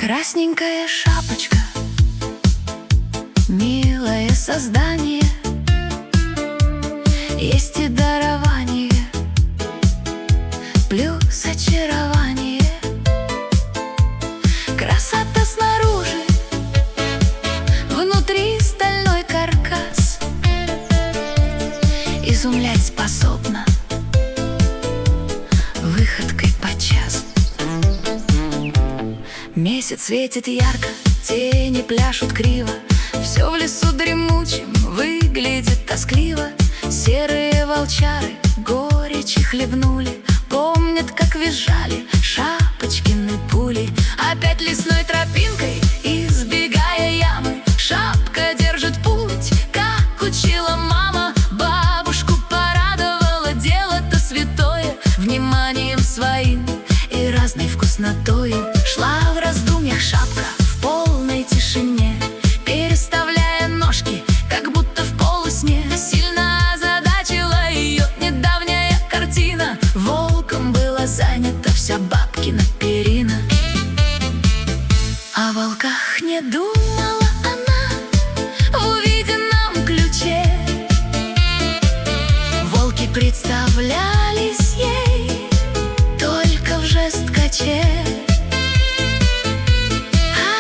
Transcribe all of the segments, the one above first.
Красненькая шапочка, милое создание, есть и дарование, плюс очарование. Красота снаружи, внутри стальной каркас, изумлять способна выходкой подчас. Месяц светит ярко, тени пляшут криво, все в лесу дремучем выглядит тоскливо. Серые волчары горечи хлебнули, помнят, как визжали Шапочкины пули. Опять лесной тропинкой, избегая ямы, шапка держит путь, как учила мама. Бабушку порадовало дело-то святое, вниманием своим и разной вкуснотою. Шла в раздумьях шапка в полной тишине, переставляя ножки, как будто в полусне. Сильно озадачила ее недавняя картина, волком была занята вся бабкина перина. О волках не думала она в увиденном ключе. Волки представлялись ей только в жесткаче.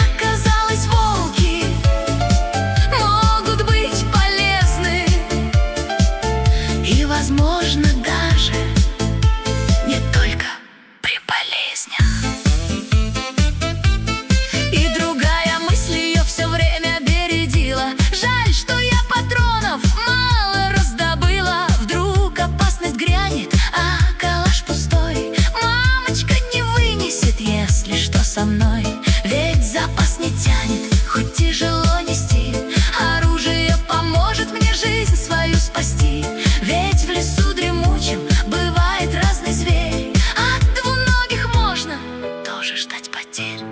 Оказалось, волки могут быть полезны и, возможно, даже не только при болезнях. И другая мысль ее все время бередила: жаль, что я патронов мало раздобыла. Вдруг опасность грянет, а калаш пустой. Мамочка не вынесет, если что, со мной. Ведь запас не тянет, хоть тяжело нести. Оружие поможет мне жизнь свою спасти. Ведь в лесу дремучем бывает разный зверь, от двуногих можно тоже ждать потерь.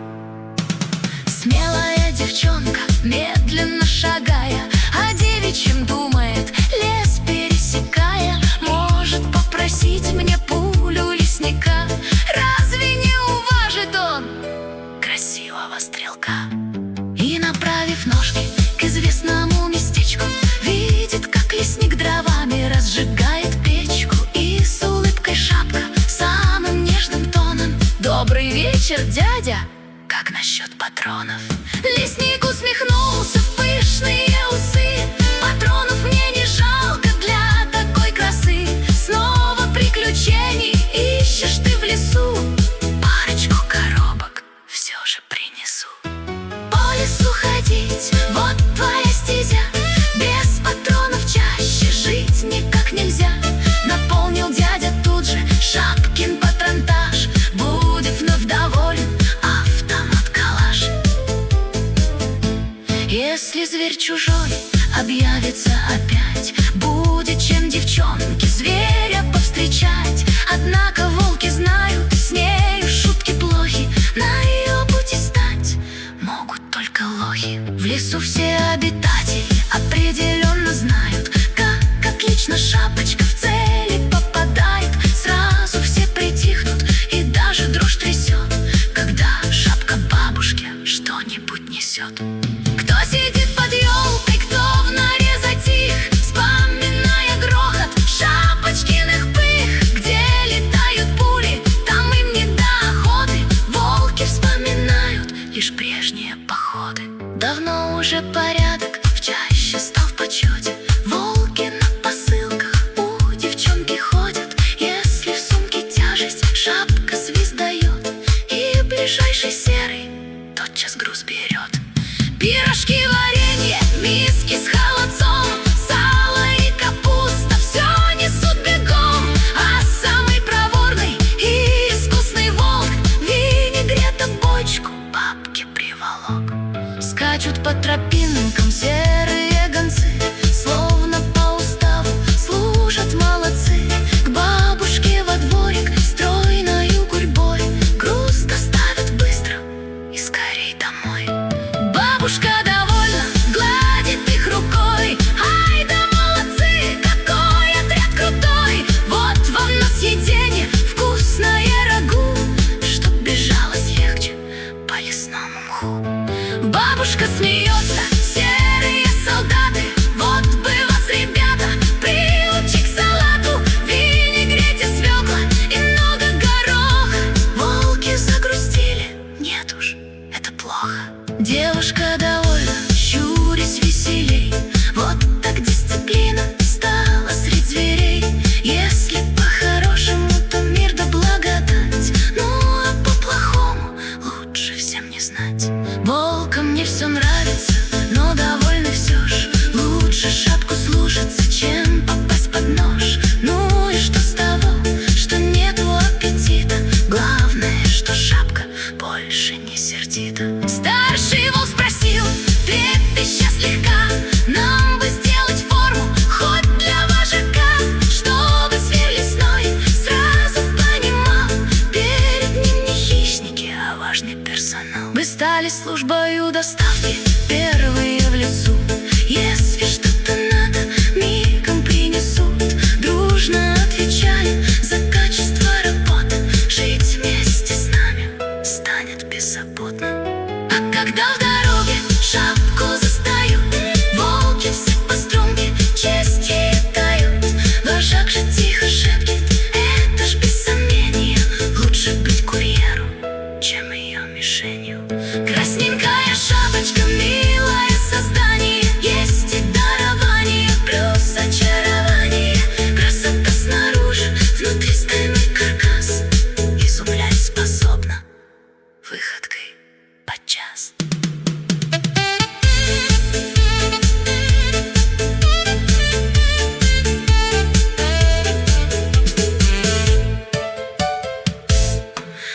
Смелая девчонка, медленно шагая, о девичьем думает, лес пересекая. Может попросить мне пулю лесника, разве не уважит он красивого стрелка? И, направив ножки к известному местечку, видит, как лесник дровами разжигает печку. И с улыбкой шапка самым нежным тоном: добрый вечер, дядя, как насчет патронов? Лесник усмехнулся в пышные усы: патронов мне не жалко для такой красы. Снова приключений ищешь ты в лесу, парочку коробок все же принесу. По лесу ходить, вот твоя стезя, без патронов чаще жить никак нельзя. Наполнил дядя тут же Шапкин патронтаж, будет вновь доволен автомат-калаш. Если зверь чужой объявится опять, будет чем девчонке зверя повстречать. Однако волки знают, с нею шутки плохи, на ее пути стать могут только лохи. В лесу все обитатели определенно знают, как отлично Шапочка в цели попадает. Сразу все притихнут и даже дрожь трясет, когда шапка бабушке что-нибудь несет. Кто сидит под елкой, кто в норе затих, вспоминая грохот Шапочкиных пых. Где летают пули, там им не до охоты, волки вспоминают лишь прежние походы. Давно уже порядок в чаще стал в почете, волки на посылках у девчонки ходят. Если в сумке тяжесть, шапка свистает, и ближайший серый тотчас груз берет. Пирожки, варенье, миски с холодцом, сало и капуста все несут бегом. А самый проворный и искусный волк винегрета бочку бабке приволок. Скачут по тропинкам серые гонцы, словно по уставу служат молодцы. К бабушке во дворик стройною гурьбой груз доставят быстро и скорей домой. Бабушка довольна, гладит их рукой: ай да молодцы, какой отряд крутой! Вот вам на съеденье вкусное рагу, чтоб бежалось легче по лесному. Девушка смеется, серые солдаты. Вот бы вас, ребята, приучить к салату. Винегрете свекла и много гороха. Волки загрустили, нет уж, это плохо. Девушка довольна, щурясь веселей. Вот так дисциплина стала средь зверей. Если по-хорошему, то мир да благодать. Ну а по-плохому лучше всем не знать. Волкам не все нравится, но довольны все ж. Лучше шапку слушаться, чем попасть под нож. Ну и что с того, что нету аппетита? Главное, что шапка больше не сердита. Старший волк спросил, трепеща слегка: нам бы сделать форму хоть для вожака, чтобы зверь лесной сразу понимал, перед ним не хищники, а важный персонал. Вы стали службою доставки, первые в лесу. Если что-то надо, мигом принесут. Дружно отвечали за качество работы. Жить вместе с нами станет беззаботно. А когда в дороге шапку застают, волки все по струнке честь ей отдают. Вожак же тихо шепчет: это ж без сомнения лучше быть курьеру, чем ее мишенью. Красненькая шапочка, милое создание, есть и дарование, плюс очарование. Красота снаружи, внутри стальной каркас, изумлять способна выходкой подчас.